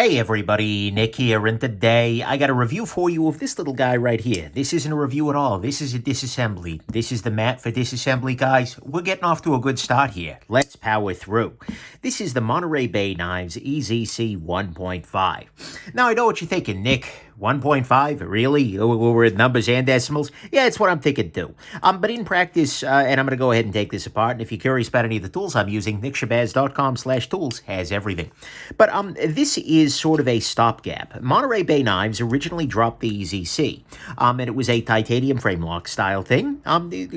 Hey everybody, Nick here, and today I got a review for you of this little guy right here. This isn't a review at all. This is a disassembly. This is the mat for disassembly, guys. We're getting off to a good start here. Let's power through. This is the Monterey Bay Knives EZC 1.5. Now, I know what you're thinking, Nick. 1.5? Really? We're at numbers and decimals? Yeah, it's what I'm thinking too. But in practice, and I'm going to go ahead and take this apart, and if you're curious about any of the tools I'm using, nickshabazz.com/tools has everything. But this is sort of a stopgap. Monterey Bay Knives originally dropped the EZC, and it was a titanium frame lock style thing.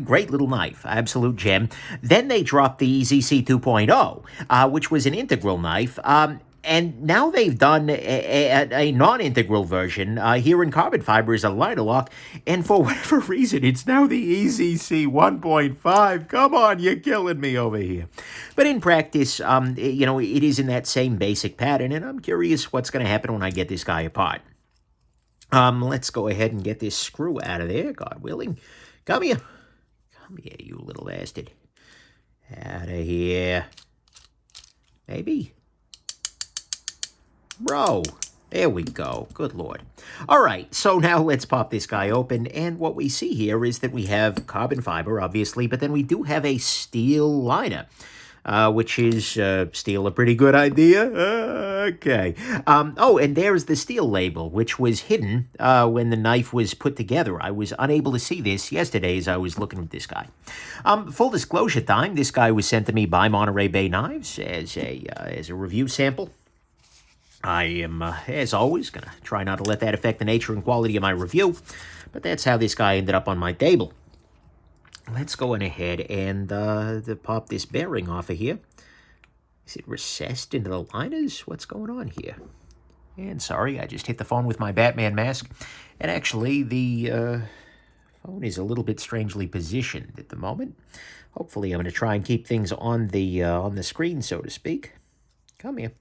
Great little knife, absolute gem. Then they dropped the EZC 2.0, which was an integral knife, and now they've done a non-integral version here in carbon fiber as a liner lock, and for whatever reason, it's now the EZC 1.5. Come on, you're killing me over here. But in practice, it is in that same basic pattern, and I'm curious what's going to happen when I get this guy apart. Let's go ahead and get this screw out of there, God willing. Come here. Come here, you little bastard. Out of here. Maybe. Bro, there we go. Good Lord. All right, so now let's pop this guy open, and what we see here is that we have carbon fiber, obviously, but then we do have a steel liner, which is steel a pretty good idea? Okay. Oh, and there's the steel label, which was hidden when the knife was put together. I was unable to see this yesterday as I was looking at this guy. Full disclosure time, this guy was sent to me by Monterey Bay Knives as a review sample. I am, as always, going to try not to let that affect the nature and quality of my review, but that's how this guy ended up on my table. Let's go on ahead and pop this bearing off of here. Is it recessed into the liners? What's going on here? And sorry, I just hit the phone with my Batman mask, and actually the phone is a little bit strangely positioned at the moment. Hopefully I'm going to try and keep things on the screen, so to speak. Come here.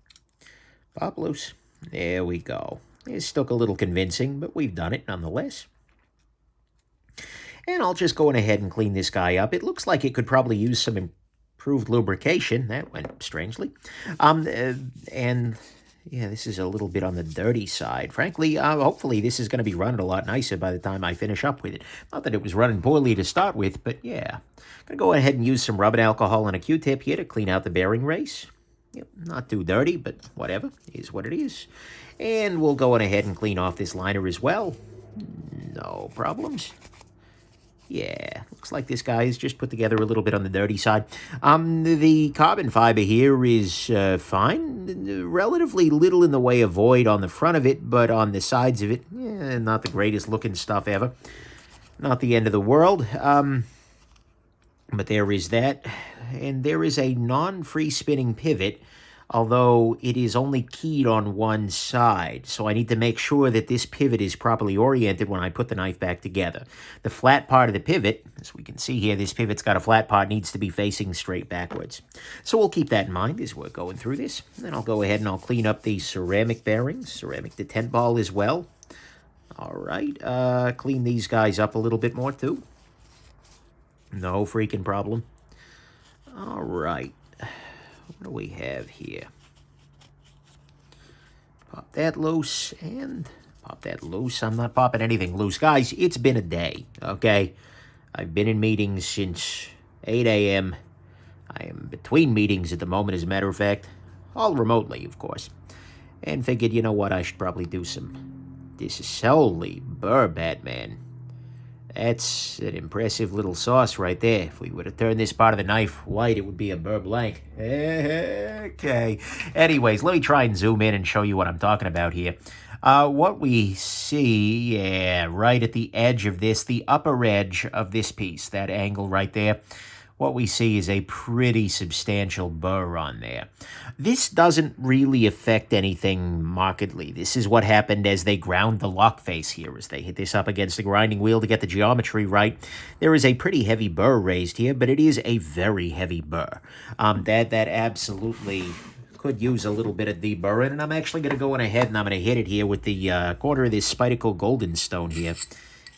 Pop loose. There we go. It's still a little convincing, but we've done it nonetheless. And I'll just go ahead and clean this guy up. It looks like it could probably use some improved lubrication. That went strangely. And yeah, this is a little bit on the dirty side. Frankly, hopefully this is going to be running a lot nicer by the time I finish up with it. Not that it was running poorly to start with, but yeah. I'm going to go ahead and use some rubbing alcohol and a Q-tip here to clean out the bearing race. Yep, not too dirty, but whatever, is what it is. And we'll go on ahead and clean off this liner as well. No problems. Yeah, looks like this guy is just put together a little bit on the dirty side. The carbon fiber here is fine. Relatively little in the way of void on the front of it, but on the sides of it, not the greatest looking stuff ever. Not the end of the world. But there is that. And there is a non-free spinning pivot, although it is only keyed on one side. So I need to make sure that this pivot is properly oriented when I put the knife back together. The flat part of the pivot, as we can see here, this pivot's got a flat part, needs to be facing straight backwards. So we'll keep that in mind as we're going through this. And then I'll go ahead and I'll clean up the ceramic bearings, ceramic detent ball as well. All right, clean these guys up a little bit more too. No freaking problem. All right, what do we have here? Pop that loose and pop that loose. I'm not popping anything loose. Guys, it's been a day, okay? I've been in meetings since 8 a.m. I am between meetings at the moment, as a matter of fact, all remotely, of course. And figured, you know what, I should probably do some disassembly. Burr, Batman. That's an impressive little sauce right there. If we were to turn this part of the knife white, it would be a burr blank. Okay. Anyways, let me try and zoom in and show you what I'm talking about here. What we see, right at the edge of this, the upper edge of this piece, that angle right there, what we see is a pretty substantial burr on there. This doesn't really affect anything markedly. This is what happened as they ground the lock face here, as they hit this up against the grinding wheel to get the geometry right. There is a pretty heavy burr raised here, but it is a very heavy burr. That absolutely could use a little bit of deburring, and I'm actually going to go on ahead and I'm going to hit it here with the corner of this Spydical Golden Stone here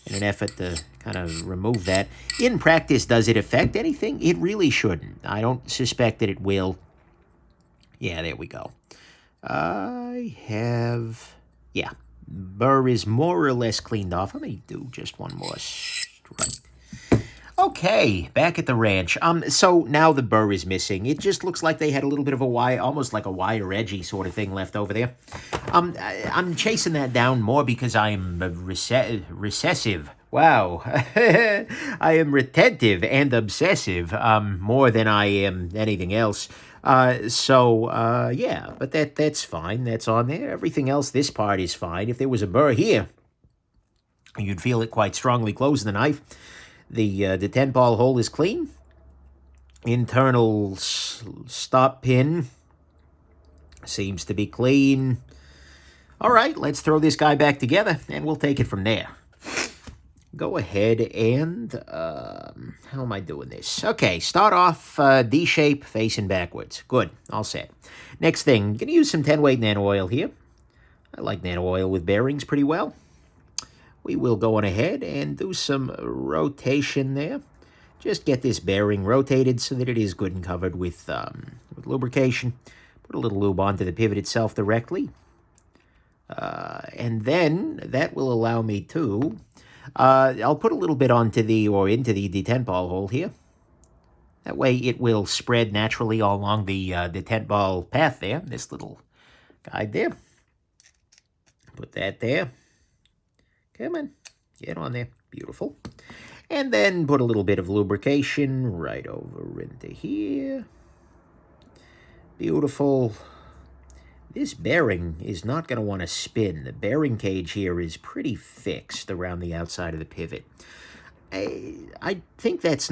in an effort to kind of remove that. In practice, does it affect anything? It really shouldn't. I don't suspect that it will. Yeah, there we go. I have, yeah, burr is more or less cleaned off. Let me do just one more strike. Okay, back at the ranch. So now the burr is missing. It just looks like they had a little bit of a wire, almost like a wire edgy sort of thing left over there. I'm chasing that down more because I'm recessive. Wow. I am retentive and obsessive, more than I am anything else. Yeah, but that's fine. That's on there. Everything else, this part is fine. If there was a burr here, you'd feel it quite strongly closing the knife. The detent ball hole is clean. Internal stop pin seems to be clean. All right, let's throw this guy back together, and we'll take it from there. Go ahead and, how am I doing this? Okay, start off D shape, facing backwards. Good, all set. Next thing, going to use some 10-weight nano oil here. I like nano oil with bearings pretty well. We will go on ahead and do some rotation there. Just get this bearing rotated so that it is good and covered with lubrication. Put a little lube onto the pivot itself directly. And then that will allow me to, I'll put a little bit into the detent ball hole here. That way it will spread naturally all along the detent ball path there, this little guide there. Put that there. Come on, get on there. Beautiful. And then put a little bit of lubrication right over into here. Beautiful. This bearing is not going to want to spin. The bearing cage here is pretty fixed around the outside of the pivot. I think it's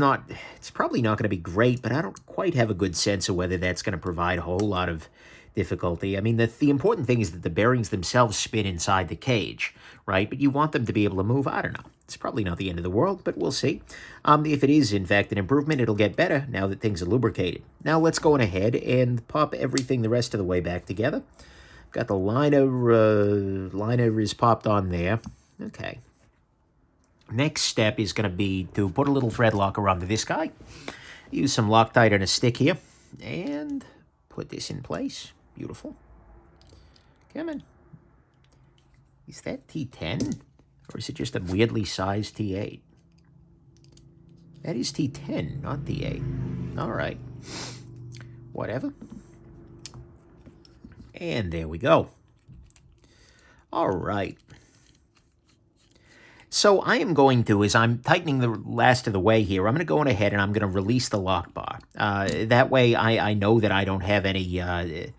probably not going to be great, but I don't quite have a good sense of whether that's going to provide a whole lot of difficulty. I mean, the important thing is that the bearings themselves spin inside the cage, right? But you want them to be able to move. I don't know. It's probably not the end of the world, but we'll see. If it is, in fact, an improvement, it'll get better now that things are lubricated. Now let's go on ahead and pop everything the rest of the way back together. Got the liner is popped on there. Okay. Next step is going to be to put a little thread locker onto this guy. Use some Loctite and a stick here. And put this in place. Beautiful. Come on. Is that T10? Or is it just a weirdly sized T8? That is T10, not T8. All right. Whatever. And there we go. All right. So I am going to, as I'm tightening the last of the way here, I'm going to go on ahead and I'm going to release the lock bar. That way I know that I don't have any,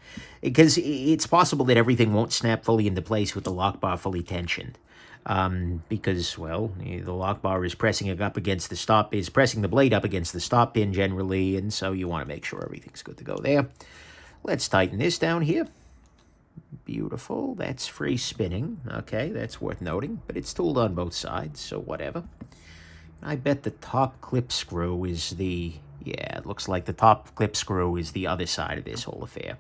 because it's possible that everything won't snap fully into place with the lock bar fully tensioned. Because, well, the lock bar is pressing it up against pressing the blade up against the stop pin generally, and so you want to make sure everything's good to go there. Let's tighten this down here. Beautiful. That's free spinning. Okay, that's worth noting, but it's tooled on both sides, so whatever. I bet the top clip screw is it looks like the top clip screw is the other side of this whole affair.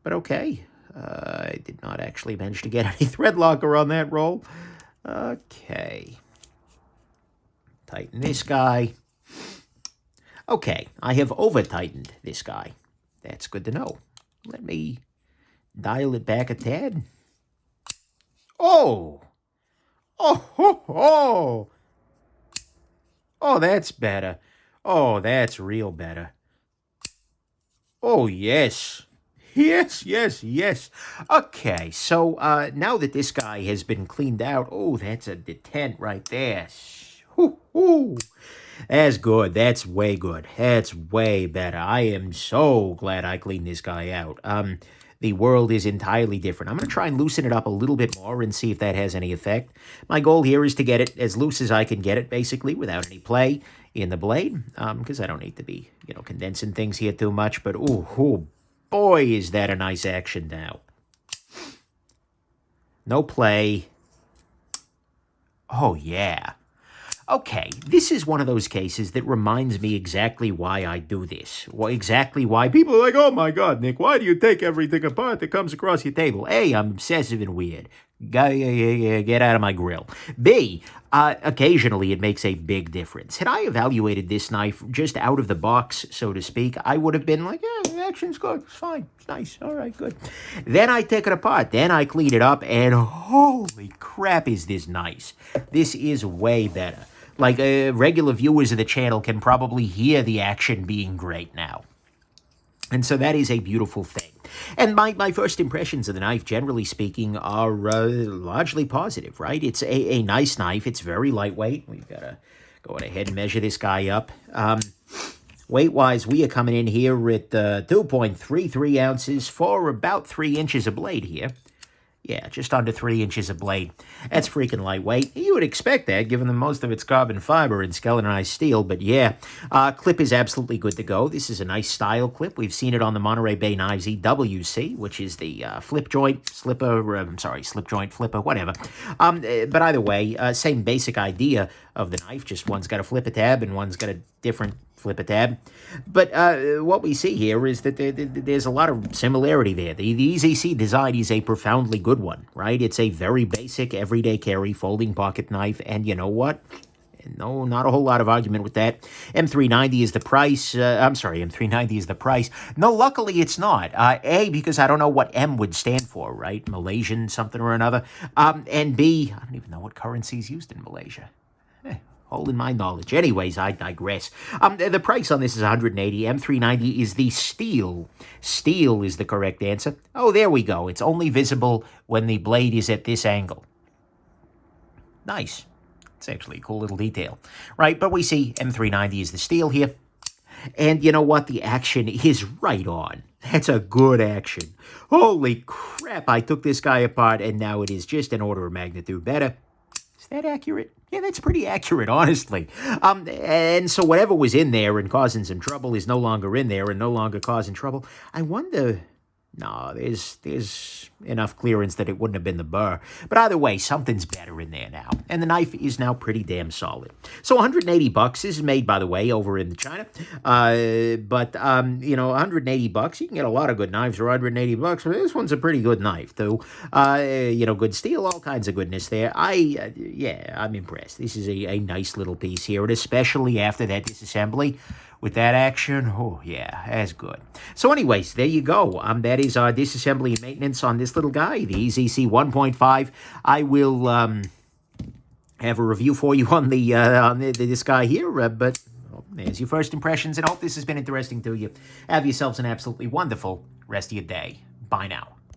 But okay. I did not actually manage to get any thread locker on that roll. Okay. Tighten this guy. Okay, I have over-tightened this guy. That's good to know. Let me dial it back a tad. Oh! Oh, ho, ho! Oh, that's better. Oh, that's real better. Oh, yes. Yes, yes, yes. Okay, so now that this guy has been cleaned out, oh, that's a detent right there. Hoo-hoo. That's good. That's way good. That's way better. I am so glad I cleaned this guy out. The world is entirely different. I'm going to try and loosen it up a little bit more and see if that has any effect. My goal here is to get it as loose as I can get it, basically, without any play in the blade, because I don't need to be, condensing things here too much, but ooh, boy, is that a nice action now. No play. Oh, yeah. Okay, this is one of those cases that reminds me exactly why I do this. Well, exactly why people are like, oh my God, Nick, why do you take everything apart that comes across your table? A, I'm obsessive and weird. Get out of my grill. B, occasionally it makes a big difference. Had I evaluated this knife just out of the box, so to speak, I would have been like, yeah, the action's good, it's fine, it's nice, all right, good. Then I take it apart, then I clean it up, and holy crap, is this nice. This is way better. Like, regular viewers of the channel can probably hear the action being great now. And so that is a beautiful thing. And my first impressions of the knife, generally speaking, are largely positive, right? It's a nice knife. It's very lightweight. We've got to go ahead and measure this guy up. Weight-wise, we are coming in here at 2.33 ounces for about 3 inches of blade here. Yeah, just under 3 inches of blade. That's freaking lightweight. You would expect that, given that most of it's carbon fiber and skeletonized steel, but yeah. Clip is absolutely good to go. This is a nice style clip. We've seen it on the Monterey Bay Knives EZC, which is the slip joint flipper, whatever. But either way, same basic idea of the knife, just one's got a flipper tab and one's got a different flipper tab. But what we see here is that there's a lot of similarity there. The EZC design is a profoundly good one, right? It's a very basic, everyday carry, folding pocket knife, and you know what? No, not a whole lot of argument with that. M390 is the price. M390 is the price. No, luckily it's not. A, because I don't know what M would stand for, right? Malaysian something or another. And B, I don't even know what currency is used in Malaysia. Holding my knowledge. Anyways, I digress. The price on this is $180. M390 is the steel. Steel is the correct answer. Oh, there we go. It's only visible when the blade is at this angle. Nice. It's actually a cool little detail. Right, but we see M390 is the steel here. And you know what? The action is right on. That's a good action. Holy crap, I took this guy apart, and now it is just an order of magnitude better. Is that accurate? Yeah, that's pretty accurate, honestly. And so whatever was in there and causing some trouble is no longer in there and no longer causing trouble. I wonder... No, there's enough clearance that it wouldn't have been the burr. But either way, something's better in there now. And the knife is now pretty damn solid. So $180. This is made, by the way, over in China. But $180, you can get a lot of good knives for $180. This one's a pretty good knife, too. Good steel, all kinds of goodness there. I'm impressed. This is a nice little piece here, and especially after that disassembly. With that action, oh yeah, that's good. So anyways, there you go. That is our disassembly and maintenance on this little guy, the EZC 1.5. I will have a review for you on this guy here, but there's your first impressions, and I hope this has been interesting to you. Have yourselves an absolutely wonderful rest of your day. Bye now.